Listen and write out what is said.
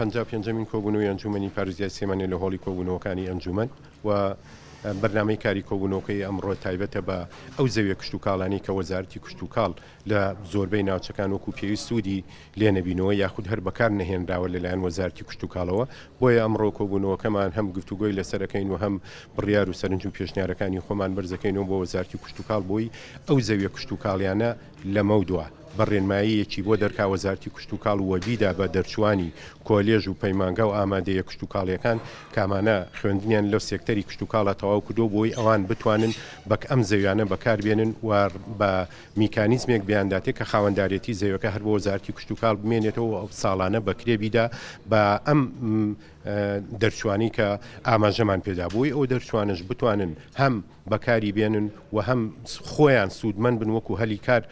55مین کۆبوونەوەی ئەنجومەنی پارێزیای سلێمانی لە هۆڵی کۆبوونەوەکانی ئەنجومەن و بەرنامەی کاری کۆبوونەوەکەی ئەمڕۆ تایبەتە بە ئەو زەویە کشت و کاڵانی کە وەزارەتی کشت و کاڵ لە زۆربەی ناوچەکان وەکو پێویست سوودی لێ نەبینەوە یاخود هەر بەکار نەهێنراوە لەلایەن وەزارەتی کشت و کاڵەوە. بۆیە ئەمڕۆ کۆبوونەوەکەمان هەم گفتوگۆی لەسەرەکەین و هەم بڕیار و سەرنج و پێشنیارەکانی خۆمان بەرزەکەینەوە بۆ وەزارەتی کشت و کاڵ بۆی ئەو زەویە کشت و کاڵیانە لەمەودووە بەڕێنماییەکی بۆ دەرکا وەزارەتی کشت و کاڵ وەبیدا بە دەرچوانی کۆلێژ و پەیمانگە و ئامادەیە کشت و کاڵیەکان کامانە خوێندنیان لەو سێکتەری کشت و کاڵە تەواو کردو بۆی ئەوان بتوانن بەک ئەم زەویانە بەکاربێنن و بە میکانیزمێک بیانداتێک کە خاوەنداریەتی زەویەکە هەر بۆ وەزارەتی کشت و کاڵ بمێنێتەوە ئەو ساڵانە بەکرێبیدا بە ئەم دەرچوانی کە ئاماژەمان پێدا بووی ئەو دەرچوانش بتوانن هەم بەکاری بێنن و هەم خۆیان سوودمەند بن وەکو هەلی کار